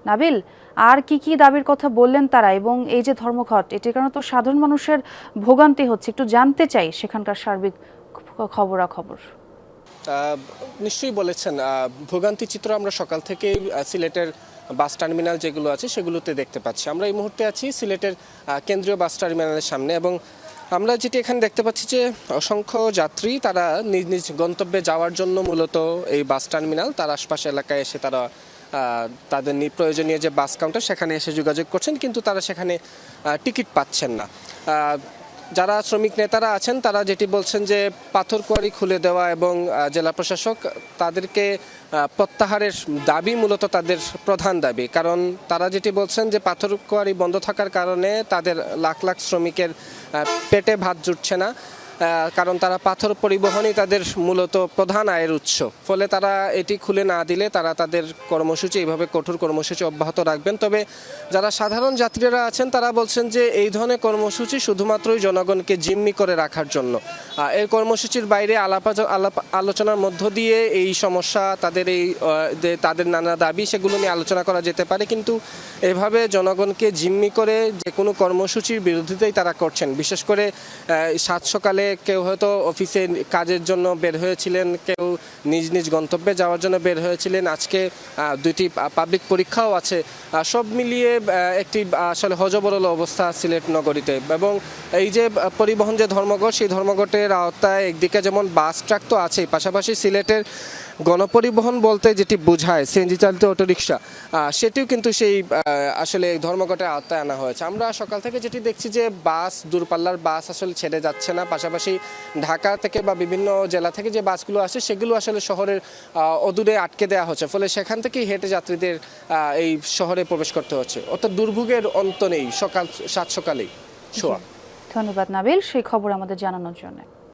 নাবিল, আর কি কি দাবির কথা বললেন তারা, এবং এই যে ধর্মঘট, এটির কারণে তো সাধারণ মানুষের ভোগান্তি হচ্ছে, একটু জানতে চাই সেখানকার সার্বিক খবরাখবর। নিশ্চয়ই বলেছেন, ভোগান্তি চিত্র আমরা সকাল থেকেই সিলেটের বাস টার্মিনাল যেগুলো আছে সেগুলোতে দেখতে পাচ্ছি। আমরা এই মুহূর্তে আছি সিলেটের কেন্দ্রীয় বাস টার্মিনালের সামনে, এবং আমরা যেটি এখানে দেখতে পাচ্ছি যে অসংখ্য যাত্রী তারা নিজ নিজ গন্তব্যে যাওয়ার জন্য মূলত এই বাস টার্মিনাল তার আশপাশ এলাকায় এসে তারা তাদের প্রয়োজনীয় যে বাস কাউন্টার সেখানে এসে যোগাযোগ করছেন, কিন্তু তারা সেখানে টিকিট পাচ্ছেন না। যারা শ্রমিক নেতারা আছেন তারা যেটি বলছেন যে পাথরকুয়ারি খুলে দেওয়া এবং জেলা প্রশাসক তাদেরকে প্রত্যাহারের দাবি মূলত তাদের প্রধান দাবি। কারণ তারা যেটি বলছেন যে পাথরকুয়ারি বন্ধ থাকার কারণে তাদের লাখ লাখ শ্রমিকের পেটে ভাত জুটছে না, কারণ তারা পাথর পরিবহনই তাদের মূলত প্রধান আয়ের উৎস। ফলে তারা এটি খুলে না দিলে তারা তাদের কর্মসূচি এইভাবে কঠোর কর্মসূচি অব্যাহত রাখবেন। তবে যারা সাধারণ যাত্রীরা আছেন তারা বলছেন যে এই ধরনের কর্মসূচি শুধুমাত্রই জনগণকে জিম্মি করে রাখার জন্য। এই কর্মসূচির বাইরে আলোচনার মধ্য দিয়ে এই সমস্যা তাদের নানা দাবি সেগুলো নিয়ে আলোচনা করা যেতে পারে, কিন্তু এভাবে জনগণকে জিম্মি করে যে কোনো কর্মসূচির বিরোধিতাই তারা করছেন। বিশেষ করে সাত সকালে কেউ হয়তো অফিসে কাজের জন্য বের হয়েছিলেন, কেউ নিজ নিজ গন্তব্যে যাওয়ার জন্য বের হয়েছিলেন। আজকে দুইটি পাবলিক পরীক্ষাও আছে। সব মিলিয়ে একটি আসলে হযবরল অবস্থা সিলেট নগরীতে। এবং এই যে পরিবহন যে ধর্মঘট, সেই ধর্মঘটের আওতায় একদিকে যেমন বাস ট্রাক তো আছেই, পাশাপাশি সিলেটের গণপরিবহন বলতে যেটি বোঝায় সিএনজি চালিত অটোরিকশা, সেটিও কিন্তু সেই আসলে ধর্মঘটের আওতায় আনা হয়েছে। আমরা সকাল থেকে যেটি দেখছি যে বাস, দূরপাল্লার বাস আসলে ছেড়ে যাচ্ছে না। পাশাপাশি ঢাকা থেকে বা বিভিন্ন জেলা থেকে যে বাসগুলো আসে সেগুলো আসলে শহরের অদূরে আটকে দেওয়া হচ্ছে, ফলে সেখান থেকেই হেঁটে যাত্রীদের এই শহরে প্রবেশ করতে হচ্ছে। অর্থাৎ দুর্ভোগের অন্ত নেই সাত সকালেই। ধন্যবাদ নাবিল সেই খবর আমাদের জানানোর জন্য।